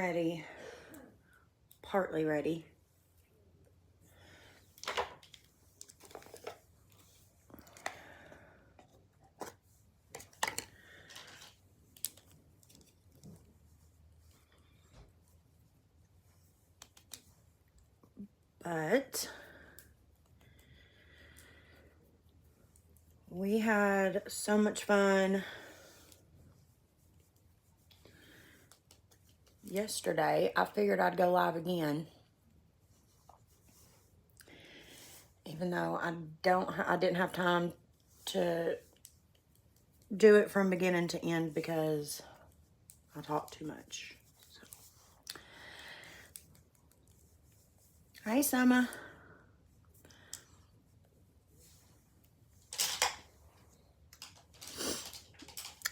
already partly ready. But we had so much fun yesterday. I figured I'd go live again. Even though I didn't have time to do it from beginning to end because I talk too much. So. Hey, Summer.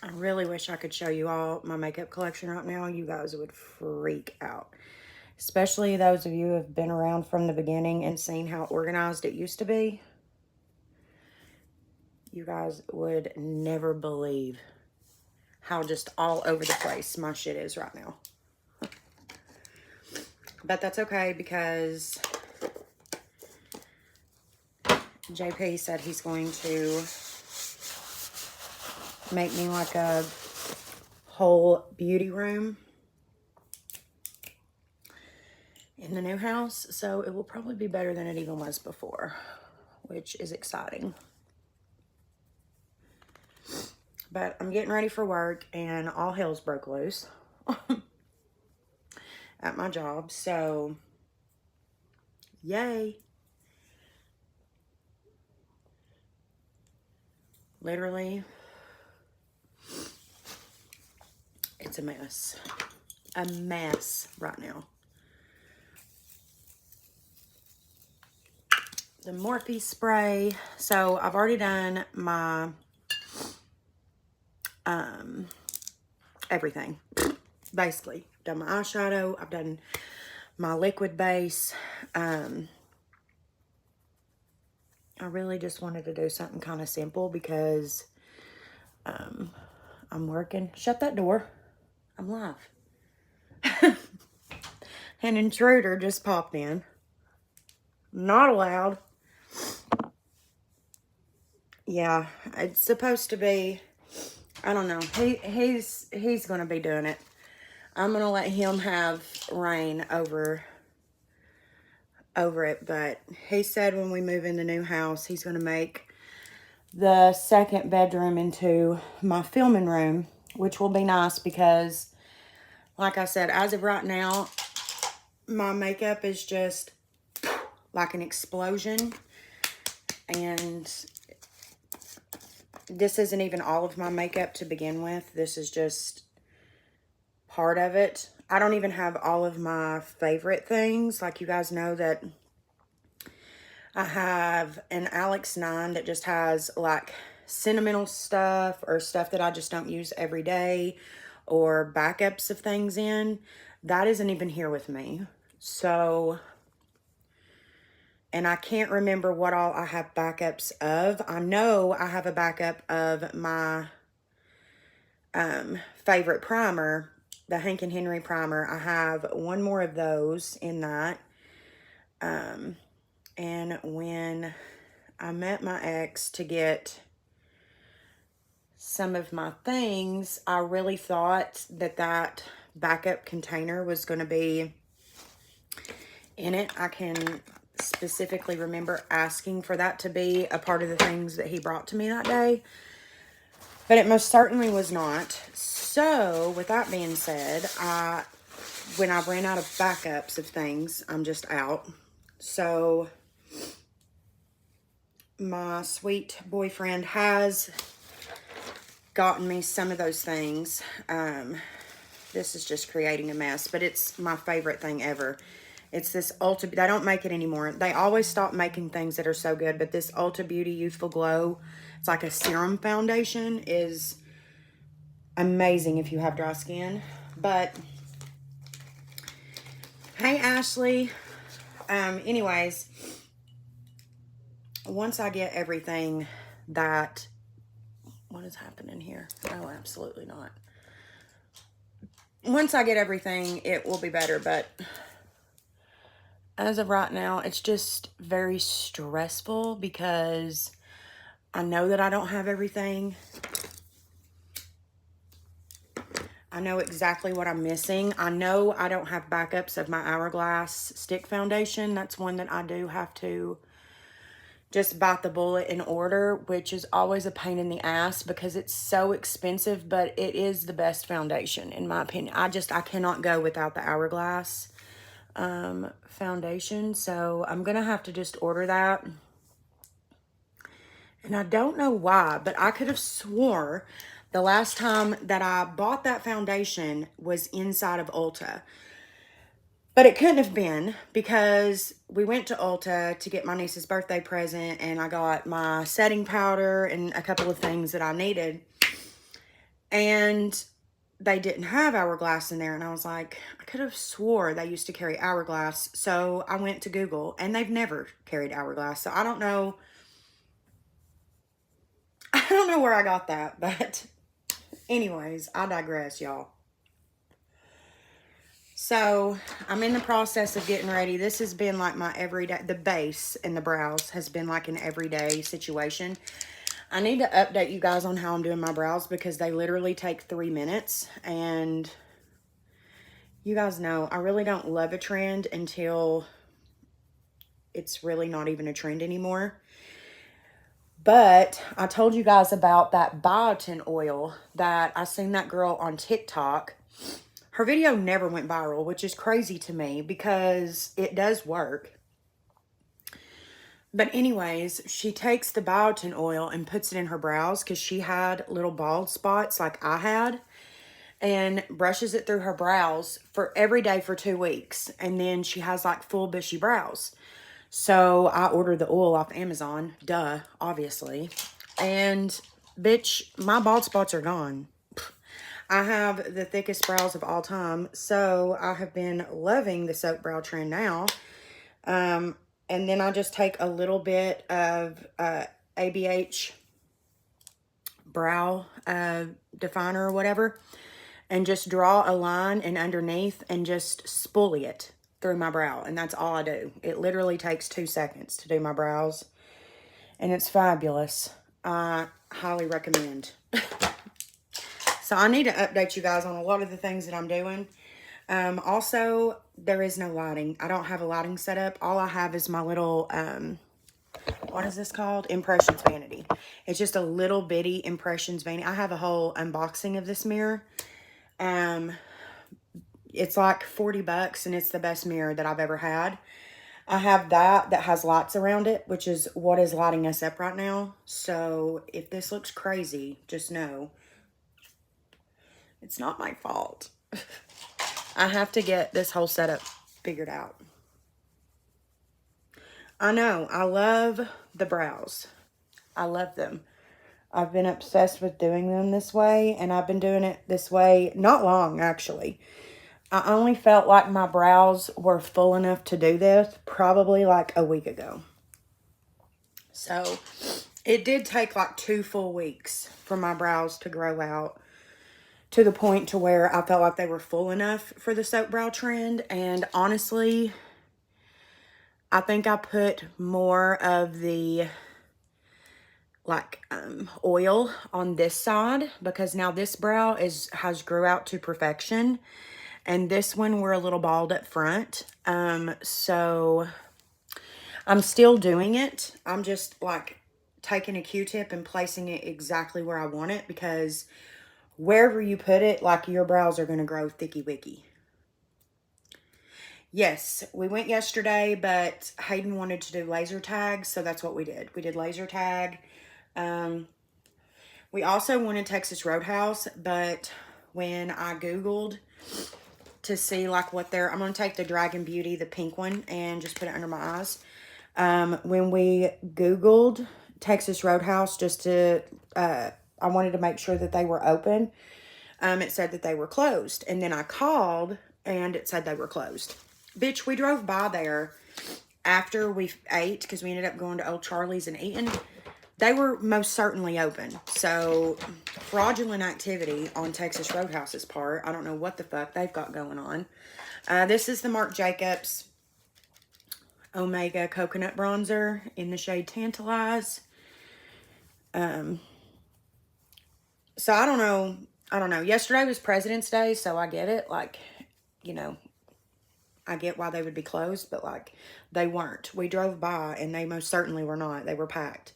I really wish I could show you all my makeup collection right now. You guys would freak out. Especially those of you who have been around from the beginning and seen how organized it used to be. You guys would never believe how just all over the place my shit is right now. But that's okay because JP said he's going to make me like a whole beauty room in the new house. So it will probably be better than it even was before, which is exciting. But I'm getting ready for work and all hell's broke loose at my job. So, yay. Literally, it's a mess. A mess right now. The Morphe spray. So, I've already done my everything. Basically, done my eyeshadow. I've done my liquid base. I really just wanted to do something kind of simple because I'm working. Shut that door. I'm live. An intruder just popped in. Not allowed. Yeah, it's supposed to be, I don't know. He's going to be doing it. I'm going to let him have reign over it, but he said when we move in the new house, he's going to make the second bedroom into my filming room, which will be nice because, like I said, as of right now, my makeup is just like an explosion, and this isn't even all of my makeup to begin with. This is just part of it. I don't even have all of my favorite things. Like, you guys know that I have an Alex 9 that just has like sentimental stuff or stuff that I just don't use every day or backups of things in. That isn't even here with me. So, and I can't remember what all I have backups of. I know I have a backup of my favorite primer, the Hank and Henry primer. I have one more of those in that. And when I met my ex to get some of my things, I really thought that that backup container was going to be in it. I can specifically remember asking for that to be a part of the things that he brought to me that day, but it most certainly was not. So with that being said, when I ran out of backups of things, I'm just out. So my sweet boyfriend has gotten me some of those things. This is just creating a mess, but it's my favorite thing ever. It's this Ulta, they don't make it anymore. They always stop making things that are so good, but this Ulta Beauty Youthful Glow, it's like a serum foundation, is amazing if you have dry skin. But, hey Ashley. Anyways, once I get everything that, what is happening here? Oh, absolutely not. once I get everything, it will be better. But as of right now, it's just very stressful because I know that I don't have everything. I know exactly what I'm missing. I know I don't have backups of my Hourglass stick foundation. That's one that I do have to just bite the bullet and order, which is always a pain in the ass because it's so expensive, but it is the best foundation in my opinion. I cannot go without the Hourglass foundation, so I'm gonna have to just order that. And I don't know why, but I could have swore the last time that I bought that foundation was inside of Ulta. But it couldn't have been because we went to Ulta to get my niece's birthday present and I got my setting powder and a couple of things that I needed. And they didn't have Hourglass in there. And I was like, I could have swore they used to carry Hourglass. So I went to Google and they've never carried Hourglass. So I don't know. I don't know where I got that, but anyways, I digress, y'all. So I'm in the process of getting ready. This has been like my everyday, the base and the brows has been like an everyday situation. I need to update you guys on how I'm doing my brows because they literally take 3 minutes. And you guys know, I really don't love a trend until it's really not even a trend anymore. But I told you guys about that biotin oil that I seen that girl on TikTok. Her video never went viral, which is crazy to me because it does work. But anyways, she takes the biotin oil and puts it in her brows because she had little bald spots like I had. And brushes it through her brows for every day for 2 weeks. And then she has like full bushy brows. So I ordered the oil off Amazon. Duh, obviously. And bitch, my bald spots are gone. I have the thickest brows of all time. So I have been loving the soap brow trend now. And then I just take a little bit of ABH brow definer or whatever. And just draw a line and underneath and just spoolie it through my brow. And that's all I do. It literally takes 2 seconds to do my brows. And it's fabulous. I highly recommend. So I need to update you guys on a lot of the things that I'm doing. Also, there is no lighting. I don't have a lighting set up. All I have is my little, what is this called? Impressions vanity. It's just a little bitty impressions vanity. I have a whole unboxing of this mirror. It's like 40 bucks and it's the best mirror that I've ever had. I have that has lights around it, which is what is lighting us up right now. So if this looks crazy, just know it's not my fault. I have to get this whole setup figured out. I know, I love the brows. I love them. I've been obsessed with doing them this way, and I've been doing it this way not long, actually. I only felt like my brows were full enough to do this probably like a week ago. So it did take like 2 full weeks for my brows to grow out to the point to where I felt like they were full enough for the soap brow trend. And honestly, I think I put more of the like oil on this side because now this brow has grew out to perfection, and this one we're a little bald up front. So I'm still doing it. I'm just like taking a Q-tip and placing it exactly where I want it because wherever you put it, like your brows are going to grow thicky wicky. Yes, we went yesterday, but Hayden wanted to do laser tag, so that's what we did. We did laser tag. We also wanted Texas Roadhouse, but when I Googled to see like what they're, I'm going to take the Dragon Beauty, the pink one, and just put it under my eyes. When we Googled Texas Roadhouse just to, I wanted to make sure that they were open. It said that they were closed. And then I called and it said they were closed. Bitch, we drove by there after we ate because we ended up going to Old Charlie's and eating. they were most certainly open. So, fraudulent activity on Texas Roadhouse's part. I don't know what the fuck they've got going on. This is the Marc Jacobs Omega Coconut Bronzer in the shade Tantalize. So, I don't know. Yesterday was President's Day, so I get it. Like, you know, I get why they would be closed, but, like, they weren't. We drove by, and they most certainly were not. They were packed.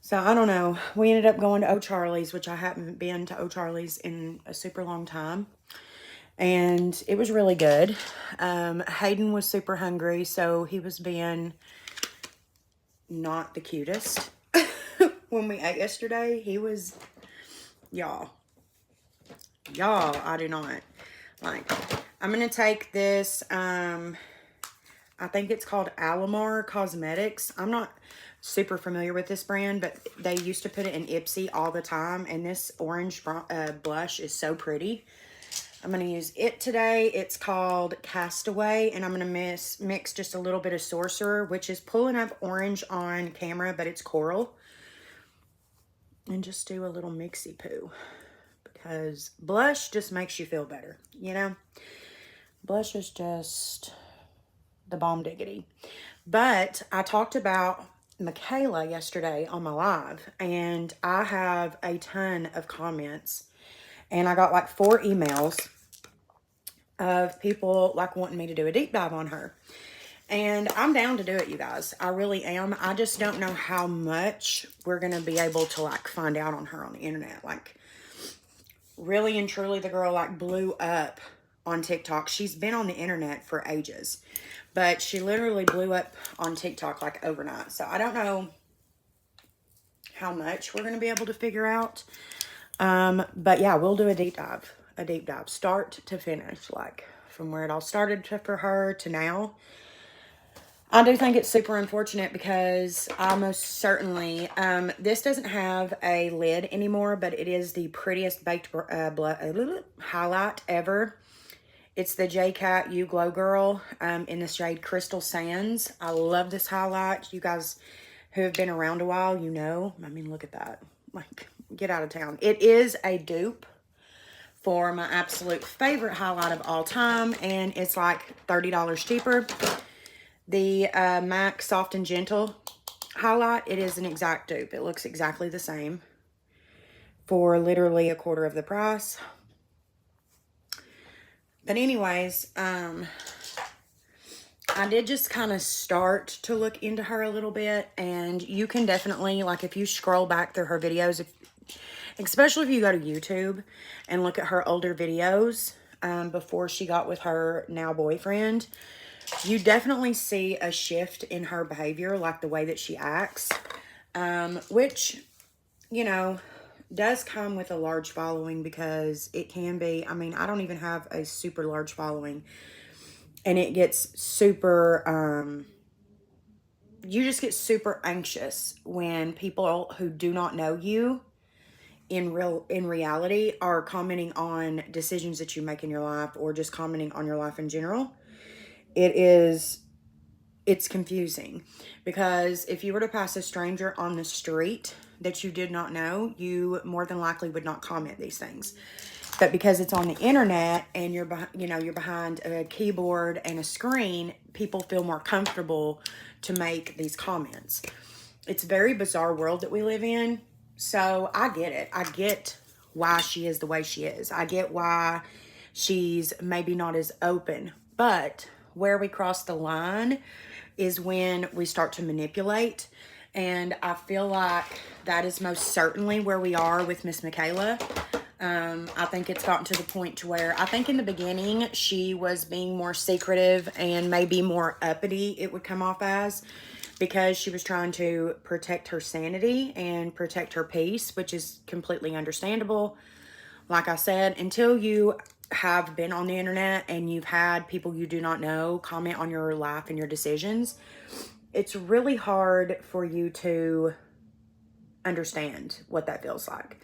So, I don't know. We ended up going to O'Charlie's, which I haven't been to O'Charlie's in a super long time. And it was really good. Hayden was super hungry, so he was being not the cutest. When we ate yesterday, he was, y'all, I do not. Like, I'm going to take this, I think it's called Alamar Cosmetics. I'm not super familiar with this brand, but they used to put it in Ipsy all the time. And this orange blush is so pretty. I'm going to use it today. It's called Castaway, and I'm going to mix just a little bit of Sorcerer, which is pulling up orange on camera, but it's coral. And just do a little mixy poo, because blush just makes you feel better, you know? Blush is just the bomb diggity. But I talked about Michaela yesterday on my live, and I have a ton of comments. And I got like 4 emails of people like wanting me to do a deep dive on her. And I'm down to do it, you guys. I really am. I just don't know how much we're going to be able to like find out on her on the internet. Like, really and truly, the girl like blew up on TikTok. She's been on the internet for ages, but she literally blew up on TikTok like overnight. So I don't know how much we're going to be able to figure out. But yeah, we'll do a deep dive, start to finish, like from where it all started for her to now. I do think it's super unfortunate because I most certainly, this doesn't have a lid anymore, but it is the prettiest baked highlight ever. It's the J-Cat You Glow Girl, in the shade Crystal Sands. I love this highlight. You guys who have been around a while, you know, I mean, look at that. Like, get out of town. It is a dupe for my absolute favorite highlight of all time, and it's like $30 cheaper. The MAC Soft and Gentle highlight, it is an exact dupe. It looks exactly the same for literally a quarter of the price. But anyways, I did just kind of start to look into her a little bit, and you can definitely, like, if you scroll back through her videos, especially if you go to YouTube and look at her older videos, before she got with her now boyfriend, you definitely see a shift in her behavior, like the way that she acts, which, you know, does come with a large following, because it can be, I mean, I don't even have a super large following, and it gets super, you just get super anxious when people who do not know you in reality are commenting on decisions that you make in your life, or just commenting on your life in general. It's confusing, because if you were to pass a stranger on the street that you did not know, you more than likely would not comment these things. But because it's on the internet and you're behind a keyboard and a screen, people feel more comfortable to make these comments. It's a very bizarre world that we live in. So I get it. I get why she is the way she is. I get why she's maybe not as open. But where we cross the line is when we start to manipulate. And I feel like that is most certainly where we are with Miss Michaela. I think it's gotten to the point to where I think in the beginning she was being more secretive and maybe more uppity, it would come off as, because she was trying to protect her sanity and protect her peace, which is completely understandable. Like I said, until you have been on the internet and you've had people you do not know comment on your life and your decisions, it's really hard for you to understand what that feels like.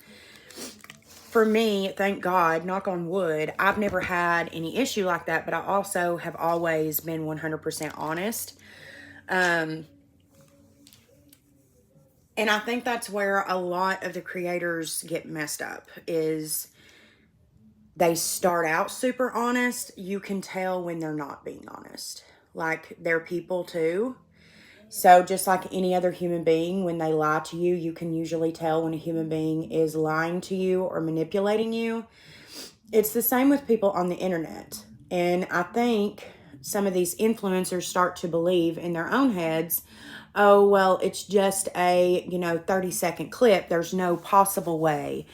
For me, thank God, knock on wood, I've never had any issue like that, but I also have always been 100% honest. And I think that's where a lot of the creators get messed up, is they start out super honest. You can tell when they're not being honest. Like, they're people too. So just like any other human being, when they lie to you, you can usually tell when a human being is lying to you or manipulating you. It's the same with people on the internet. And I think some of these influencers start to believe in their own heads, oh, well, it's just a, 30-second clip. There's no possible way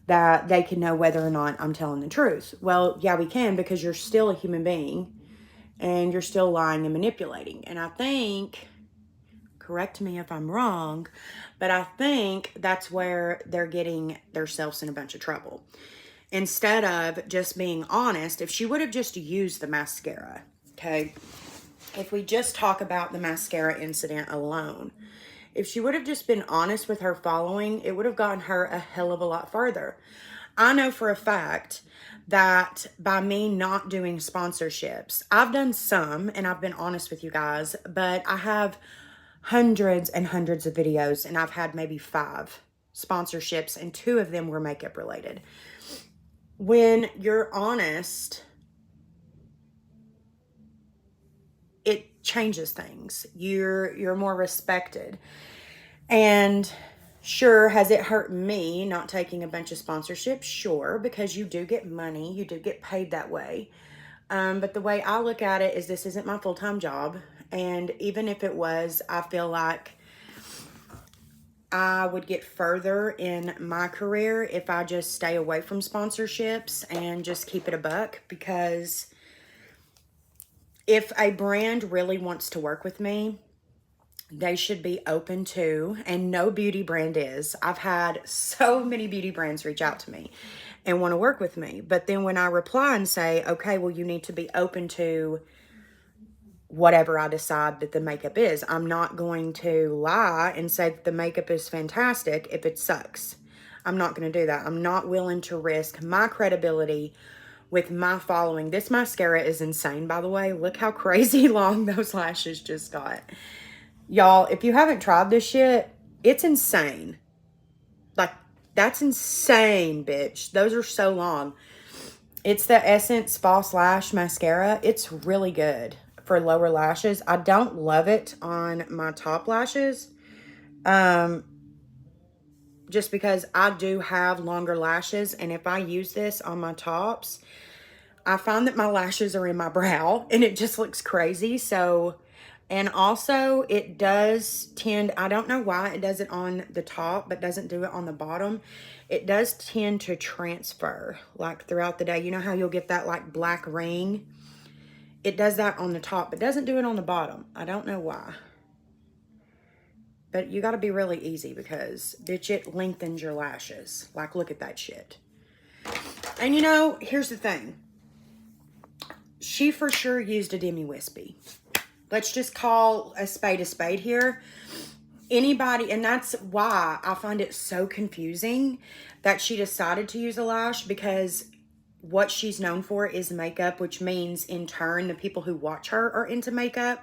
that they can know whether or not I'm telling the truth. Well, yeah, we can, because you're still a human being and you're still lying and manipulating. And I think, correct me if I'm wrong, but I think that's where they're getting themselves in a bunch of trouble. Instead of just being honest, if she would have just used the mascara, okay, if we just talk about the mascara incident alone, if she would have just been honest with her following, it would have gotten her a hell of a lot further. I know for a fact that by me not doing sponsorships, I've done some, and I've been honest with you guys, but I have hundreds and hundreds of videos, and I've had maybe 5 sponsorships, and 2 of them were makeup related. When you're honest, it changes things. You're more respected. And sure, has it hurt me not taking a bunch of sponsorships? Sure, because you do get money. You do get paid that way. But the way I look at it is, this isn't my full-time job. And even if it was, I feel like I would get further in my career if I just stay away from sponsorships and just keep it a buck. Because if a brand really wants to work with me, they should be open to, and no beauty brand is. I've had so many beauty brands reach out to me and want to work with me. But then when I reply and say, okay, well, you need to be open to whatever I decide that the makeup is. I'm not going to lie and say that the makeup is fantastic if it sucks. I'm not going to do that. I'm not willing to risk my credibility with my following. This mascara is insane, by the way. Look how crazy long those lashes just got. Y'all, if you haven't tried this shit, it's insane. Like, that's insane, bitch. Those are so long. It's the Essence False Lash Mascara. It's really good for lower lashes. I don't love it on my top lashes. Just because I do have longer lashes. And if I use this on my tops, I find that my lashes are in my brow. And it just looks crazy. So, and also it does tend, I don't know why it does it on the top, but doesn't do it on the bottom. It does tend to transfer like throughout the day. You know how you'll get that like black ring? It does that on the top, but doesn't do it on the bottom. I don't know why. But you got to be really easy, because, bitch, it lengthens your lashes. Like, look at that shit. And, here's the thing. She for sure used a Demi Wispy. Let's just call a spade here. Anybody, and that's why I find it so confusing that she decided to use a lash, because what she's known for is makeup, which means in turn the people who watch her are into makeup,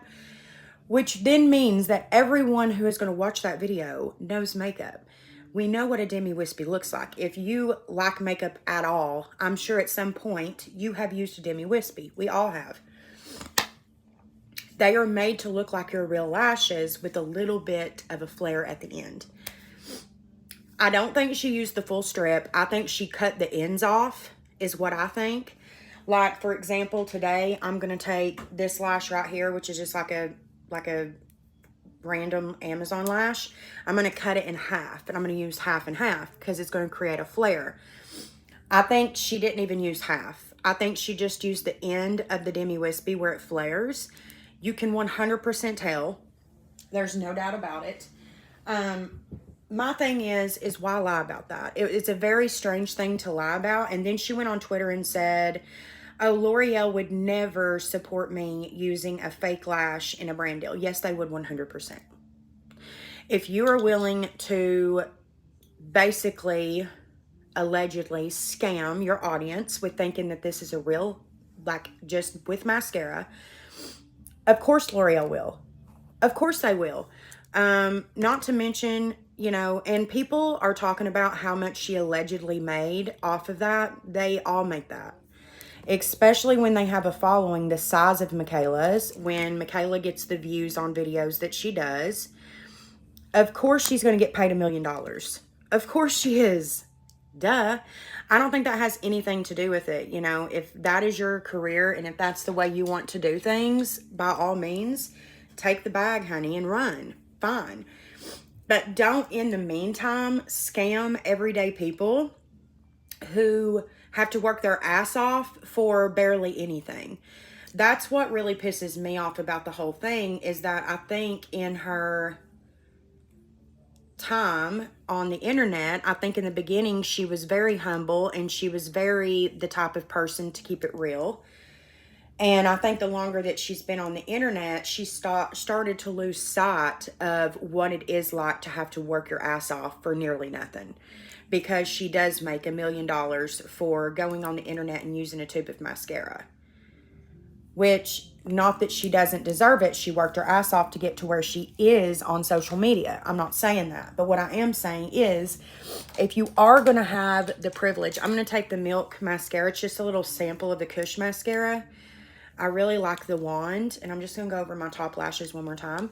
which then means that everyone who is going to watch that video knows makeup. We know what a Demi Wispy looks like. If you like makeup at all, I'm sure at some point you have used a Demi Wispy. We all have. They are made to look like your real lashes with a little bit of a flare at the end. I don't think she used the full strip. I think she cut the ends off, is what I think. Like, for example, today I'm going to take this lash right here, which is just like a random Amazon lash. I'm going to cut it in half, and I'm going to use half and half because it's going to create a flare. I think she didn't even use half. I think she just used the end of the Demi Wispy where it flares. You can 100% tell. There's no doubt about it. My thing is why lie about that? It's a very strange thing to lie about. And then she went on Twitter and said, oh, L'Oreal would never support me using a fake lash in a brand deal. Yes, they would 100%. If you are willing to basically, allegedly scam your audience with thinking that this is a real, like just with mascara, of course L'Oreal will. Of course they will. Not to mention, you know, and people are talking about how much she allegedly made off of that. They all make that. Especially when they have a following the size of Michaela's. When Michaela gets the views on videos that she does, of course she's going to get paid $1 million. Of course she is. Duh. I don't think that has anything to do with it. You know, if that is your career and if that's the way you want to do things, by all means, take the bag, honey, and run. Fine. But don't, in the meantime, scam everyday people who have to work their ass off for barely anything. That's what really pisses me off about the whole thing, is that I think in her time on the internet, I think in the beginning she was very humble and she was very the type of person to keep it real. And I think the longer that she's been on the internet, she started to lose sight of what it is like to have to work your ass off for nearly nothing. Because she does make $1 million for going on the internet and using a tube of mascara. Which, not that she doesn't deserve it. She worked her ass off to get to where she is on social media. I'm not saying that. But what I am saying is, if you are going to have the privilege, I'm going to take the Milk mascara. It's just a little sample of the Kush mascara. I really like the wand, and I'm just going to go over my top lashes one more time.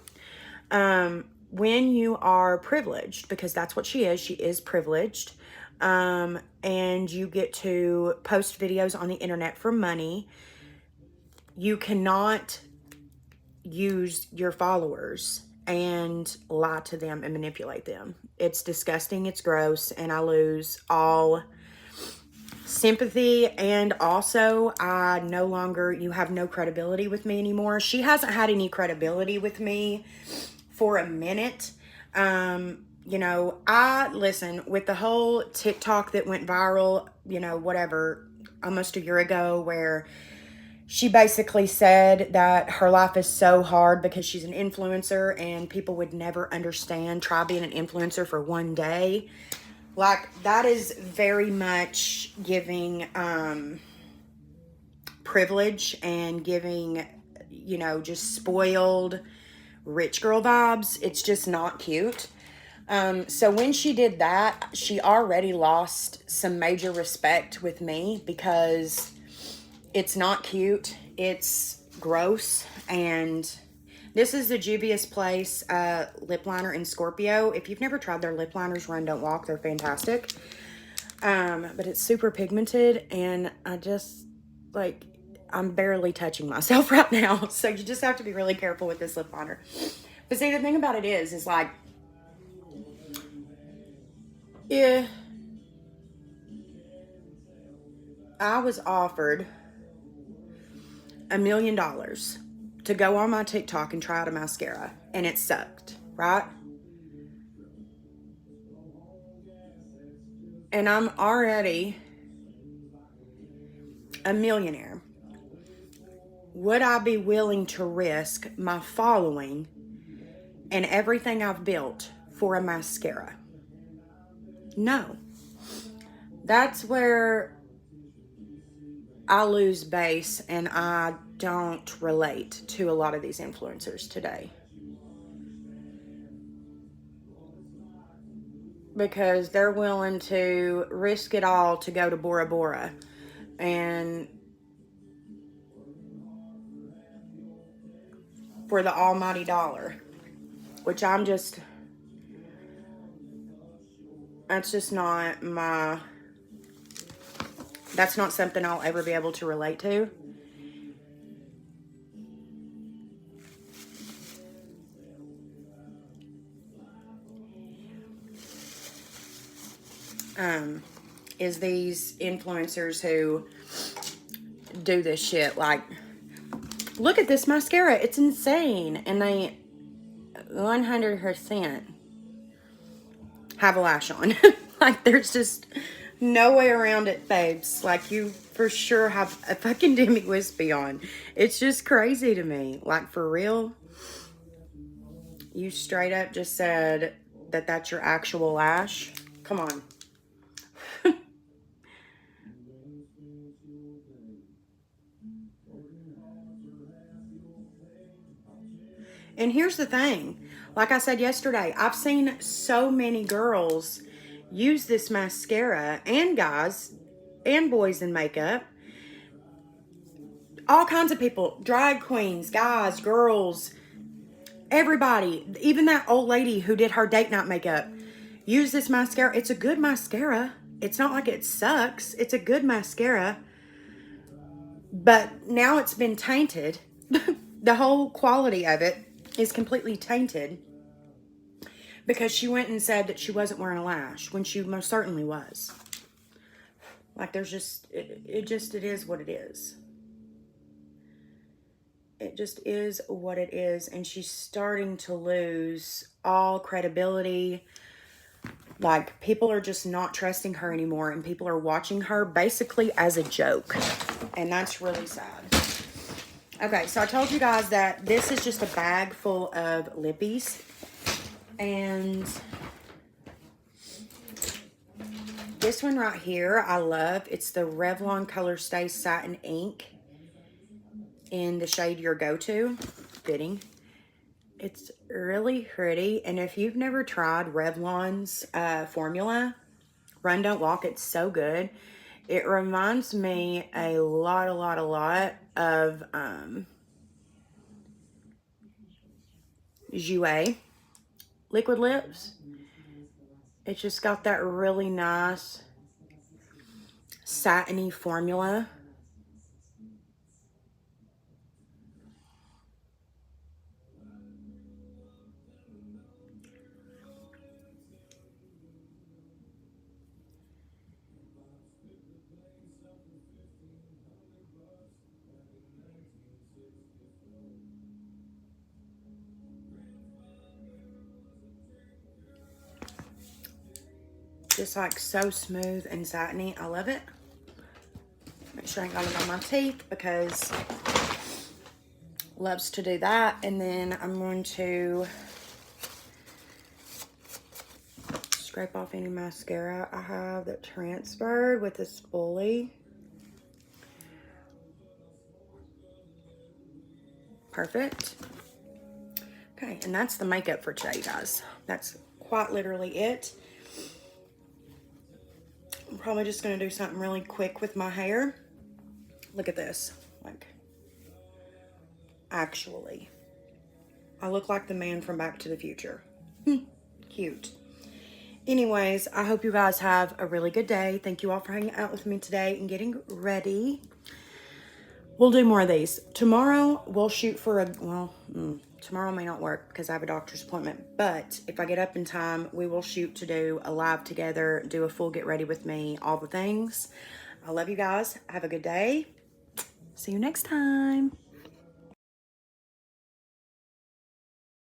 When you are privileged, because that's what she is privileged, and you get to post videos on the internet for money, you cannot use your followers and lie to them and manipulate them. It's disgusting, it's gross, and I lose all sympathy, and also you have no credibility with me anymore. She hasn't had any credibility with me for a minute. You know, listen, with the whole TikTok that went viral, you know, whatever, almost a year ago, where she basically said that her life is so hard because she's an influencer and people would never understand. Try being an influencer for one day. Like, that is very much giving privilege and giving, you know, just spoiled rich girl vibes. It's just not cute. So when she did that, she already lost some major respect with me, because it's not cute. It's gross. And this is the Juvia's Place lip liner in Scorpio. If you've never tried their lip liners, run, don't walk. They're fantastic. But it's super pigmented, and I'm barely touching myself right now. So you just have to be really careful with this lip liner. But see, the thing about it is like, yeah, I was offered $1 million to go on my TikTok and try out a mascara, and it sucked, right? And I'm already a millionaire. Would I be willing to risk my following and everything I've built for a mascara? No. That's where I lose base, and I don't relate to a lot of these influencers today. Because they're willing to risk it all to go to Bora Bora. And for the almighty dollar. Which that's just not that's not something I'll ever be able to relate to. Is these influencers who do this shit. Like, look at this mascara. It's insane. And they 100% have a lash on. Like, there's just no way around it, babes. Like, you for sure have a fucking Demi Wispy on. It's just crazy to me. Like, for real? You straight up just said that that's your actual lash? Come on. And here's the thing. Like I said yesterday, I've seen so many girls use this mascara, and guys and boys in makeup. All kinds of people, drag queens, guys, girls, everybody, even that old lady who did her date night makeup, use this mascara. It's a good mascara. It's not like it sucks. It's a good mascara. But now it's been tainted. The whole quality of it is completely tainted because she went and said that she wasn't wearing a lash when she most certainly was. Like, there's just, it is what it is. It just is what it is. And she's starting to lose all credibility. Like, people are just not trusting her anymore, and people are watching her basically as a joke. And that's really sad. Okay, so I told you guys that this is just a bag full of lippies. And this one right here, I love. It's the Revlon Color Stay Satin Ink in the shade Your Go-To. Fitting. It's really pretty. And if you've never tried Revlon's formula, Run Don't Walk, it's so good. It reminds me a lot of Jouer liquid lips. It's just got that really nice satiny formula. Just like so smooth and satiny. I love it. Make sure I ain't got it on my teeth because loves to do that. And then I'm going to scrape off any mascara I have that transferred with a spoolie. Perfect. Okay, and that's the makeup for today, guys. That's quite literally it. I'm probably just going to do something really quick with my hair. Look at this. Like, actually, I look like the man from Back to the Future. Cute. Anyways, I hope you guys have a really good day. Thank you all for hanging out with me today and getting ready. We'll do more of these. Tomorrow, we'll shoot for a, well, tomorrow may not work because I have a doctor's appointment. But if I get up in time, we will shoot to do a live together, do a full get ready with me, all the things. I love you guys. Have a good day. See you next time.